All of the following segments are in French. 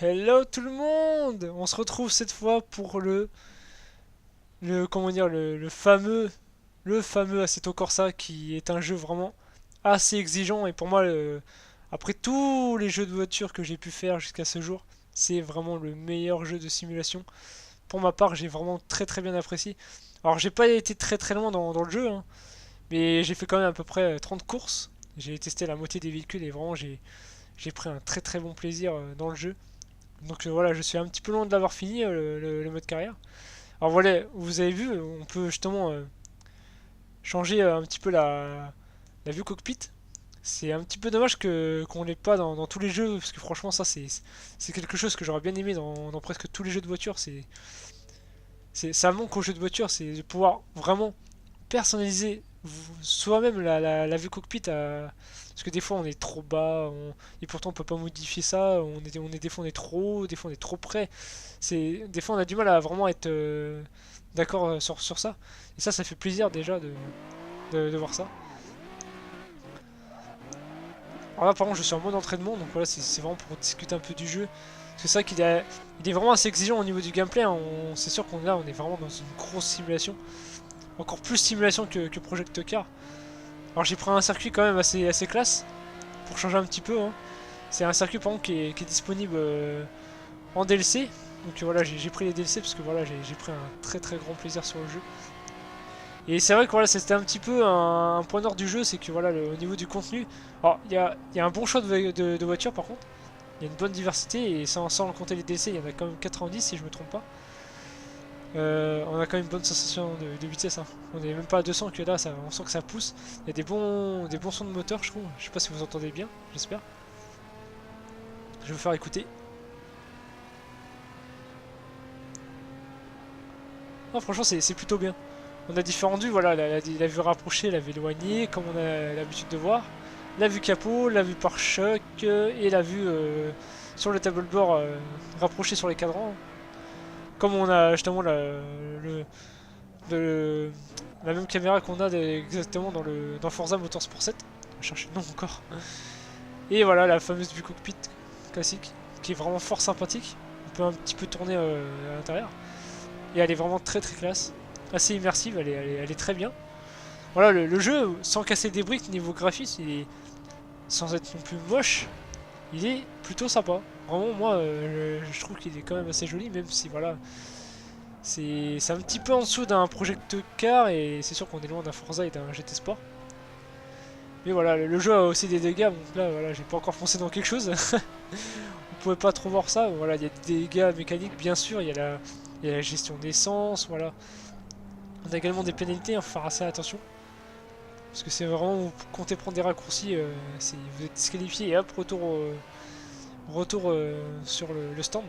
Hello tout le monde! On se retrouve cette fois pour comment dire, le fameux Assetto Corsa qui est un jeu vraiment assez exigeant et pour moi, après tous les jeux de voiture que j'ai pu faire jusqu'à ce jour, c'est vraiment le meilleur jeu de simulation. Pour ma part, j'ai vraiment très très bien apprécié. Alors j'ai pas été très très loin dans le jeu, hein, mais j'ai fait quand même à peu près 30 courses. J'ai testé la moitié des véhicules et vraiment j'ai pris un très très bon plaisir dans le jeu. Donc voilà, je suis un petit peu loin de l'avoir fini, le mode carrière. Alors voilà, vous avez vu, on peut justement changer un petit peu la vue cockpit. C'est un petit peu dommage que qu'on l'ait pas dans tous les jeux, parce que franchement ça c'est quelque chose que j'aurais bien aimé dans presque tous les jeux de voiture. Ça manque aux jeux de voiture, c'est de pouvoir vraiment personnaliser soi-même la vue cockpit parce que des fois on est trop bas et pourtant on peut pas modifier ça, des fois on est trop haut, des fois on est trop près, des fois on a du mal à vraiment être d'accord sur ça, et ça fait plaisir déjà de voir ça. Alors là par contre je suis en mode entraînement, donc voilà, c'est vraiment pour discuter un peu du jeu, parce que c'est vrai il est vraiment assez exigeant au niveau du gameplay, hein. C'est sûr on est vraiment dans une grosse simulation, encore plus simulation que Project Car. Alors j'ai pris un circuit quand même assez classe pour changer un petit peu, hein. C'est un circuit par contre qui est disponible en DLC. Donc voilà, j'ai pris les DLC parce que voilà, j'ai pris un très très grand plaisir sur le jeu. Et c'est vrai que voilà, c'était un petit peu un point nord du jeu, c'est que voilà, au niveau du contenu, alors il y a un bon choix de voitures par contre. Il y a une bonne diversité et sans compter les DLC, il y en a quand même 90 si je me trompe pas. On a quand même une bonne sensation de vitesse, hein. On est même pas à 200 que là, on sent que ça pousse. Il y a des bons sons de moteur, je trouve. Je sais pas si vous entendez bien, j'espère. Je vais vous faire écouter. Non, franchement, c'est plutôt bien. On a différentes vues, voilà, la vue rapprochée, la vue éloignée, comme on a l'habitude de voir. La vue capot, la vue pare-choc et la vue sur le tableau de bord rapproché sur les cadrans. Comme on a justement le- la même caméra qu'on a exactement dans Forza Motorsport 7. Je vais chercher le nom encore. Et voilà, la fameuse vue cockpit classique, qui est vraiment fort sympathique. On peut un petit peu tourner à l'intérieur. Et elle est vraiment très très classe. Assez immersive, elle est très bien. Voilà, le jeu, sans casser des briques niveau graphisme, sans être non plus moche, il est plutôt sympa. Vraiment, moi, je trouve qu'il est quand même assez joli, même si voilà, c'est un petit peu en dessous d'un Project Car, et c'est sûr qu'on est loin d'un Forza et d'un GT Sport. Mais voilà, le jeu a aussi des dégâts, donc là, voilà, j'ai pas encore foncé dans quelque chose. Vous pouvez pas trop voir ça, voilà, il y a des dégâts mécaniques, bien sûr, il y a la gestion d'essence, voilà. On a également des pénalités, il faut faire assez attention. Parce que c'est vraiment, vous comptez prendre des raccourcis, vous êtes disqualifié et hop, retour sur le stand.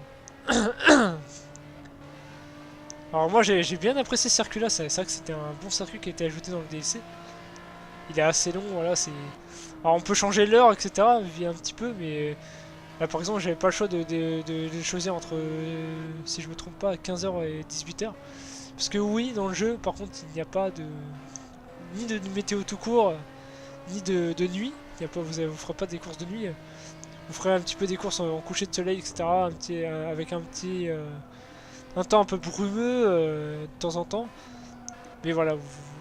Alors moi j'ai bien apprécié ce circuit là, c'est vrai que c'était un bon circuit qui a été ajouté dans le DLC. Il est assez long, voilà, c'est. Alors on peut changer l'heure, etc. Via un petit peu, mais là par exemple j'avais pas le choix de choisir entre, si je me trompe pas, 15h et 18h. Parce que oui, dans le jeu, par contre, il n'y a pas ni de météo tout court, ni de nuit. Il y a pas, vous ferez pas des courses de nuit. Vous ferez un petit peu des courses en coucher de soleil, etc. Avec un temps un peu brumeux de temps en temps. Mais voilà,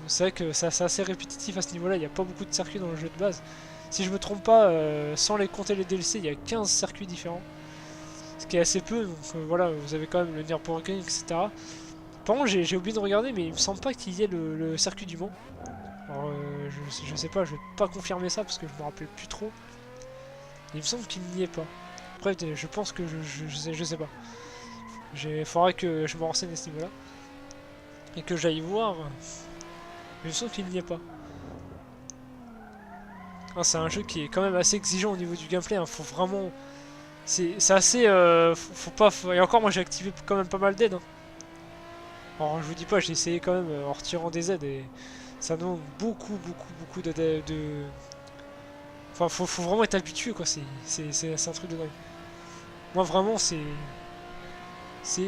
c'est vrai que c'est assez répétitif à ce niveau-là. Il n'y a pas beaucoup de circuits dans le jeu de base. Si je me trompe pas, sans les compter les DLC, il y a 15 circuits différents. Ce qui est assez peu. Donc voilà, vous avez quand même le Nürburgring, etc. Par contre, j'ai oublié de regarder, mais il me semble pas qu'il y ait le circuit du Mans. Alors, je sais pas, je vais pas confirmer ça parce que je me rappelle plus trop. Il me semble qu'il n'y est pas. Après, je pense que je sais pas. Il faudrait que je me renseigne à ce niveau-là. Et que j'aille voir. Mais il me semble qu'il n'y est pas. Ah, c'est un jeu qui est quand même assez exigeant au niveau du gameplay, hein. Faut vraiment. C'est assez. Faut pas. Et encore, moi j'ai activé quand même pas mal d'aides, hein. Alors, je vous dis pas, j'ai essayé quand même en retirant des aides et ça demande beaucoup de. Enfin, faut vraiment être habitué, quoi. C'est un truc de dingue. Moi, vraiment, c'est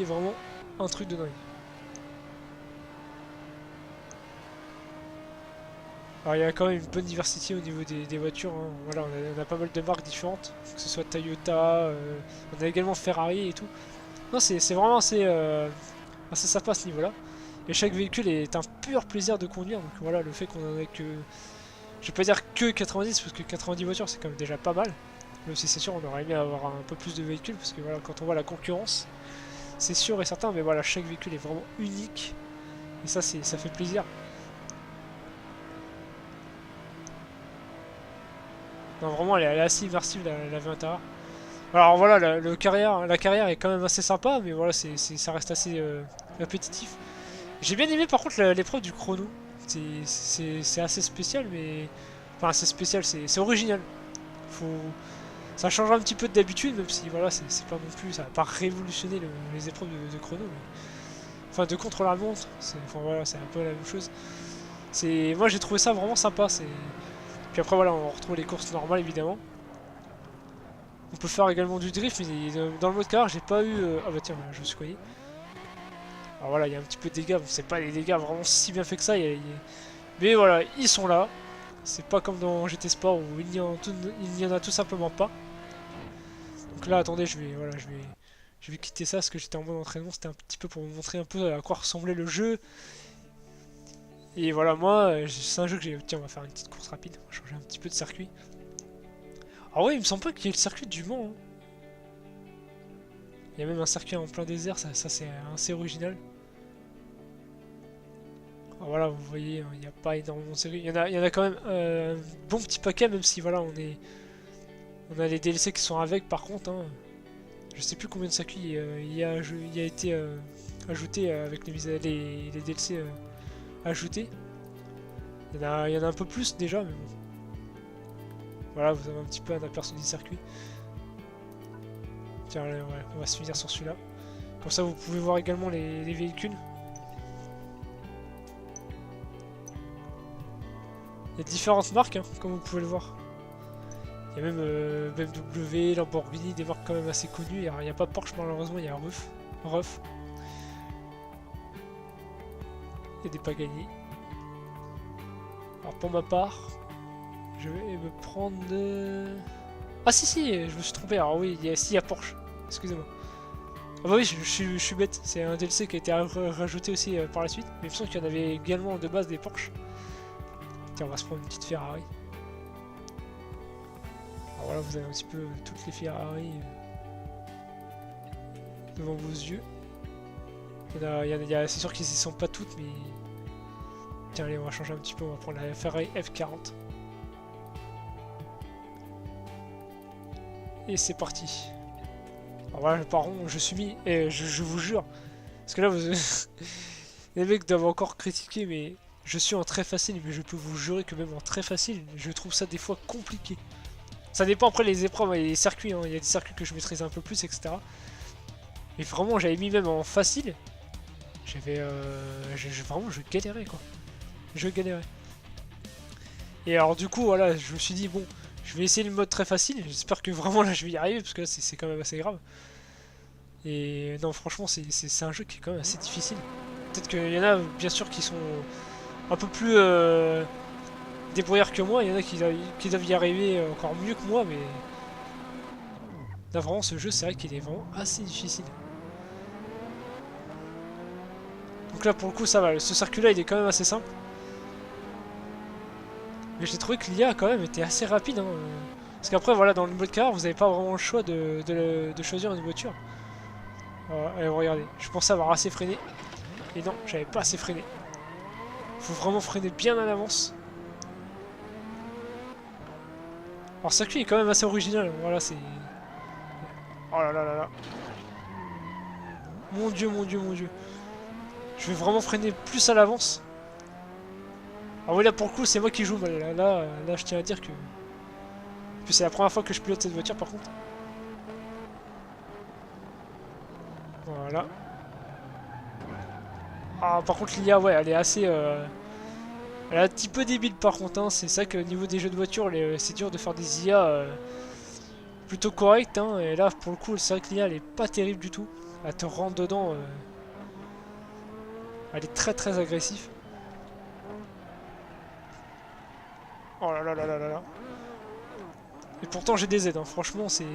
vraiment un truc de dingue. Alors il y a quand même une bonne diversité au niveau des voitures, hein. Voilà, on a pas mal de marques différentes, que ce soit Toyota, on a également Ferrari et tout. Non, c'est vraiment assez sympa à ce niveau-là. Et chaque véhicule est un pur plaisir de conduire, donc voilà, le fait qu'on en ait que... Je vais pas dire que 90, parce que 90 voitures c'est quand même déjà pas mal. Même si c'est sûr, on aurait aimé avoir un peu plus de véhicules, parce que voilà, quand on voit la concurrence, c'est sûr et certain, mais voilà, chaque véhicule est vraiment unique. Et ça, ça fait plaisir. Non, vraiment, elle est assez immersive, la vue intérieure. Alors voilà, la carrière est quand même assez sympa, mais voilà, ça reste assez répétitif. J'ai bien aimé par contre l'épreuve du chrono. C'est assez spécial, mais... Enfin, assez spécial, c'est original. Faut... Ça change un petit peu d'habitude, même si voilà, c'est pas non plus... Ça va pas révolutionner les épreuves de chrono, mais... Enfin, de contre-la-montre, enfin, voilà, c'est un peu la même chose. Moi j'ai trouvé ça vraiment sympa, Puis après voilà, on retrouve les courses normales évidemment. On peut faire également du drift, mais dans le mode carrière, j'ai pas eu... Ah bah tiens, je me suis coincé. Alors voilà, il y a un petit peu de dégâts, bon, c'est pas des dégâts vraiment si bien fait que ça, mais voilà, ils sont là. C'est pas comme dans GT Sport où il n'y en a tout simplement pas. Donc là, attendez, je vais quitter ça parce que j'étais en mode entraînement, c'était un petit peu pour vous montrer un peu à quoi ressemblait le jeu. Et voilà, moi, c'est un jeu que j'ai... Tiens, on va faire une petite course rapide, on va changer un petit peu de circuit. Ah ouais, il me semble pas qu'il y ait le circuit du Mans, hein. Il y a même un circuit en plein désert, ça c'est assez original. Alors voilà, vous voyez, il n'y a pas énormément de séries. Il y en a quand même un bon petit paquet, même si voilà, on a les DLC qui sont avec par contre, hein. Je sais plus combien de circuits il y a été ajouté avec les DLC ajoutés. Il y en a un peu plus déjà, mais bon. Voilà, vous avez un petit peu un aperçu des circuits. Tiens, allez, ouais, on va se finir sur celui-là. Comme ça, vous pouvez voir également les véhicules. Il y a différentes marques, hein, comme vous pouvez le voir. Il y a même BMW, Lamborghini, des marques quand même assez connues. Alors, il n'y a pas Porsche malheureusement, il y a Ruf. Il y a des Pagani. Alors pour ma part, je vais me prendre... Ah si, je me suis trompé. Alors oui, il y a Porsche. Excusez-moi. Ah bah oui, je suis bête. C'est un DLC qui a été rajouté aussi par la suite. Mais il me semble qu'il y en avait également de base des Porsche. Tiens, on va se prendre une petite Ferrari. Alors voilà, vous avez un petit peu toutes les Ferrari devant vos yeux. C'est sûr qu'ils y sont pas toutes, mais... Tiens, allez, on va changer un petit peu, on va prendre la Ferrari F40. Et c'est parti. Alors voilà, par contre, je suis mis, et je vous jure, parce que là, les mecs doivent encore critiquer, mais je suis en très facile, mais je peux vous jurer que même en très facile, je trouve ça des fois compliqué. Ça dépend après les épreuves et les circuits, hein. Il y a des circuits que je maîtrise un peu plus, etc. Mais vraiment, j'avais mis même en facile. Vraiment, je galérais quoi. Je galérais. Et alors du coup, voilà, je me suis dit, bon, je vais essayer le mode très facile. J'espère que vraiment là, je vais y arriver, parce que là, c'est quand même assez grave. Et non, franchement, c'est un jeu qui est quand même assez difficile. Peut-être qu'il y en a, bien sûr, qui sont un peu plus débrouillards que moi. Il y en a qui doivent y arriver encore mieux que moi, mais... Là, vraiment, ce jeu, c'est vrai qu'il est vraiment assez difficile. Donc là, pour le coup, ça va. Ce circuit-là, il est quand même assez simple. Mais j'ai trouvé que l'IA, quand même, était assez rapide, hein. Parce qu'après, voilà, dans le mode carrière, vous n'avez pas vraiment le choix de choisir une voiture. Allez, regardez. Je pensais avoir assez freiné. Et non, j'avais pas assez freiné. Faut vraiment freiner bien à l'avance. Alors, ce circuit est quand même assez original. Voilà, c'est... Oh là là là là. Mon dieu, mon dieu, mon dieu. Je vais vraiment freiner plus à l'avance. Ah oui, là pour le coup, c'est moi qui joue mal. Là, je tiens à dire que... Puis c'est la première fois que je pilote cette voiture par contre. Voilà. Ah, par contre, l'IA, ouais, elle est assez... Elle est un petit peu débile par contre, hein. C'est ça qu'au niveau des jeux de voiture, c'est dur de faire des IA plutôt correctes, hein. Et là, pour le coup, c'est vrai que l'IA, elle est pas terrible du tout. Elle te rentre dedans. Elle est très très agressive. Oh là là là là là là. Et pourtant j'ai des aides, hein. Franchement c'est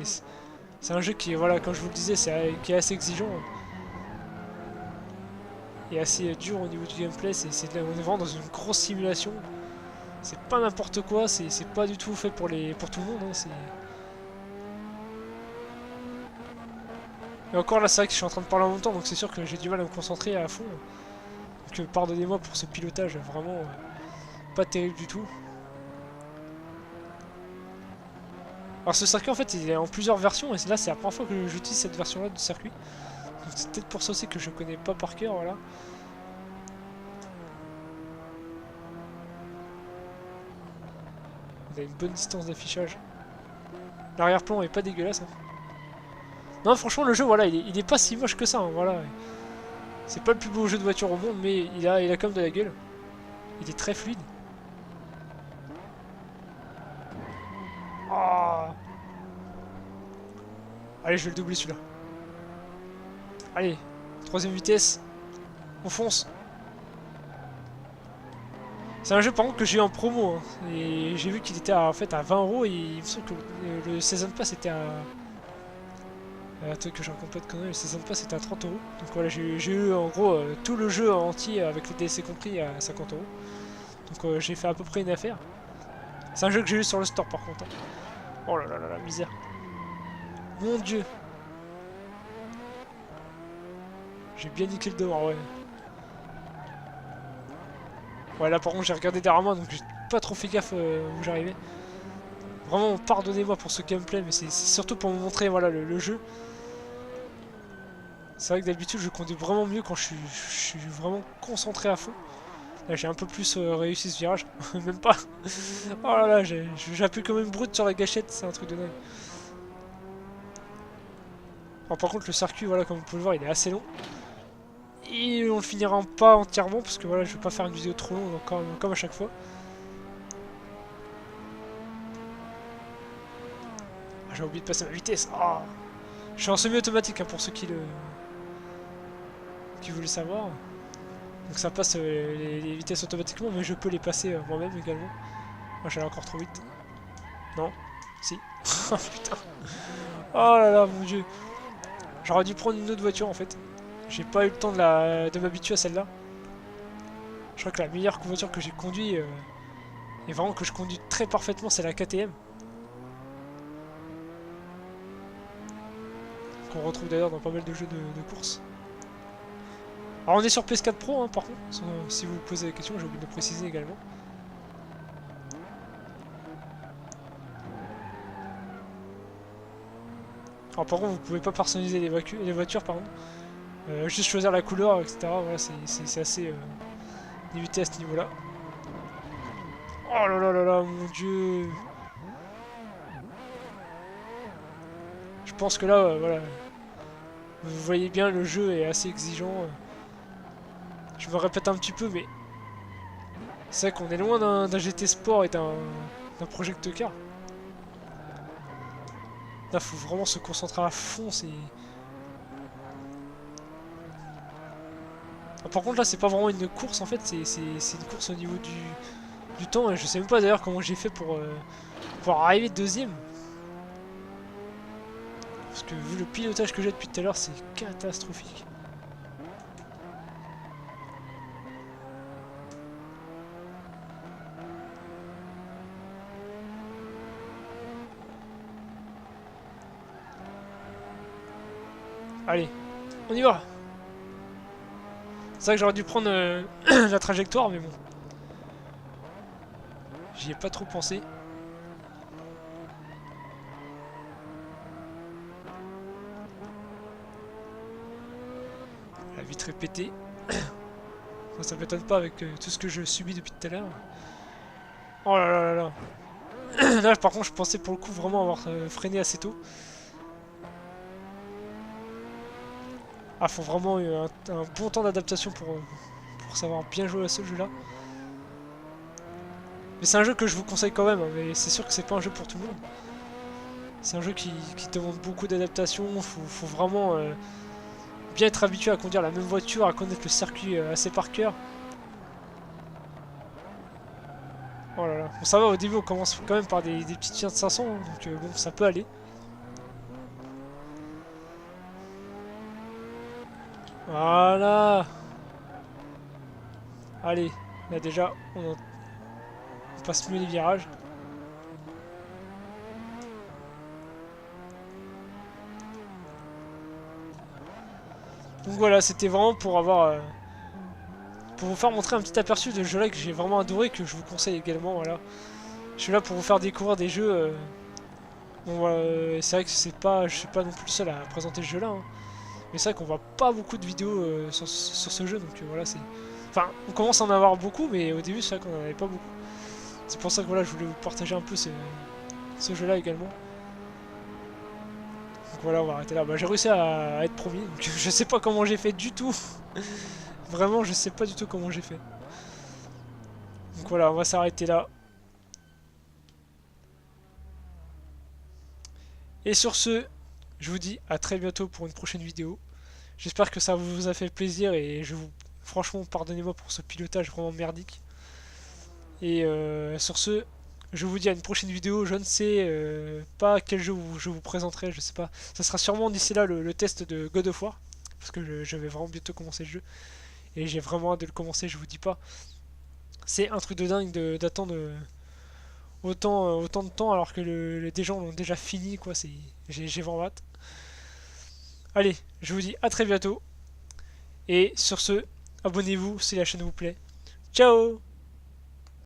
un jeu qui est, voilà, comme je vous le disais, qui est assez exigeant. Et assez dur au niveau du gameplay, on est vraiment dans une grosse simulation. C'est pas n'importe quoi, c'est pas du tout fait pour tout le monde. Hein, et encore là, c'est vrai que je suis en train de parler en même temps, donc c'est sûr que j'ai du mal à me concentrer à fond. Donc pardonnez-moi pour ce pilotage vraiment pas terrible du tout. Alors ce circuit en fait il est en plusieurs versions et là c'est la première fois que j'utilise cette version là du circuit. Donc c'est peut-être pour ça aussi que je connais pas par cœur, voilà. On a une bonne distance d'affichage. L'arrière-plan est pas dégueulasse. Hein. Non franchement le jeu voilà il est pas si moche que ça, hein, voilà. C'est pas le plus beau jeu de voiture au monde mais il a quand même de la gueule. Il est très fluide. Oh. Allez je vais le doubler celui-là. Allez, troisième vitesse. On fonce. C'est un jeu par contre que j'ai eu en promo. Hein, et j'ai vu qu'il était en fait à 20 € et il me semble que le Season Pass était à... Attends que je raconte pas de conneries, le Season Pass était à 30 €. Donc voilà, j'ai eu en gros tout le jeu entier avec les DLC compris à 50 €. Donc j'ai fait à peu près une affaire. C'est un jeu que j'ai eu sur le store par contre. Hein. Oh là là là la misère. Mon dieu. J'ai bien niqué le dehors, ouais. Ouais, là par contre j'ai regardé derrière moi donc j'ai pas trop fait gaffe où j'arrivais. Vraiment, pardonnez-moi pour ce gameplay, mais c'est surtout pour vous montrer voilà, le jeu. C'est vrai que d'habitude je conduis vraiment mieux quand je suis vraiment concentré à fond. Là j'ai un peu plus réussi ce virage, même pas. Oh là là, j'appuie comme une brute sur la gâchette, c'est un truc de dingue. Alors, par contre le circuit, voilà, comme vous pouvez le voir, il est assez long. Et on le finira pas entièrement parce que voilà, je vais pas faire une vidéo trop longue comme à chaque fois. Ah, j'ai oublié de passer ma vitesse. Oh. Je suis en semi-automatique hein, pour ceux qui voulaient savoir. Donc ça passe les vitesses automatiquement, mais je peux les passer moi-même également. Ah, j'allais encore trop vite. Non. Si. Oh putain. Oh là là, mon dieu. J'aurais dû prendre une autre voiture en fait. J'ai pas eu le temps de m'habituer à celle-là. Je crois que la meilleure voiture que j'ai conduite, et vraiment que je conduis très parfaitement, c'est la KTM. Qu'on retrouve d'ailleurs dans pas mal de jeux de course. Alors on est sur PS4 Pro hein, par contre, si vous vous posez la question, j'ai oublié de le préciser également. Alors par contre vous pouvez pas personnaliser les voitures pardon. Juste choisir la couleur, etc. Voilà, c'est assez limité à ce niveau là. Oh là là là là, mon dieu. Je pense que là, voilà. Vous voyez bien, le jeu est assez exigeant. Je me répète un petit peu, mais c'est vrai qu'on est loin d'un GT Sport et d'un Project Car. Là, faut vraiment se concentrer à fond. Ah, par contre, là, c'est pas vraiment une course en fait, c'est une course au niveau du temps. Et je sais même pas d'ailleurs comment j'ai fait pour arriver deuxième. Parce que vu le pilotage que j'ai depuis tout à l'heure, c'est catastrophique. Allez, on y va. C'est vrai que j'aurais dû prendre la trajectoire, mais bon. J'y ai pas trop pensé. La vitre est pétée. Ça m'étonne pas avec tout ce que je subis depuis tout à l'heure. Oh là là là là. Là par contre je pensais pour le coup vraiment avoir freiné assez tôt. Ah, faut vraiment un bon temps d'adaptation pour savoir bien jouer à ce jeu là. Mais c'est un jeu que je vous conseille quand même, hein, mais c'est sûr que c'est pas un jeu pour tout le monde. C'est un jeu qui demande beaucoup d'adaptation, faut vraiment bien être habitué à conduire la même voiture, à connaître le circuit assez par cœur. Oh là là. voilà. Bon, ça va, au début on commence quand même par des petites chiens de 500, hein, donc bon, ça peut aller. Voilà. Allez, là déjà, on passe mieux les virages. Donc voilà, c'était vraiment pour avoir... pour vous faire montrer un petit aperçu de ce jeu-là que j'ai vraiment adoré, que je vous conseille également, voilà. Je suis là pour vous faire découvrir des jeux... bon, voilà, c'est vrai que c'est pas, je suis pas non plus le seul à présenter ce jeu-là, hein. Mais c'est vrai qu'on voit pas beaucoup de vidéos sur ce jeu, donc voilà, c'est... Enfin, on commence à en avoir beaucoup, mais au début, c'est vrai qu'on en avait pas beaucoup. C'est pour ça que voilà, je voulais vous partager un peu ce jeu-là également. Donc voilà, on va arrêter là. Bah, j'ai réussi à être premier, donc je sais pas comment j'ai fait du tout. Vraiment, je sais pas du tout comment j'ai fait. Donc voilà, on va s'arrêter là. Et sur ce, je vous dis à très bientôt pour une prochaine vidéo. J'espère que ça vous a fait plaisir et je vous... Franchement, pardonnez-moi pour ce pilotage vraiment merdique. Et sur ce, je vous dis à une prochaine vidéo. Je ne sais pas quel jeu je vous présenterai, je sais pas. Ça sera sûrement d'ici là le test de God of War. Parce que je vais vraiment bientôt commencer le jeu. Et j'ai vraiment hâte de le commencer, je vous dis pas. C'est un truc de dingue d'attendre autant de temps alors que des gens l'ont déjà fini, quoi. J'ai vraiment hâte. Allez, je vous dis à très bientôt. Et sur ce, abonnez-vous si la chaîne vous plaît. Ciao!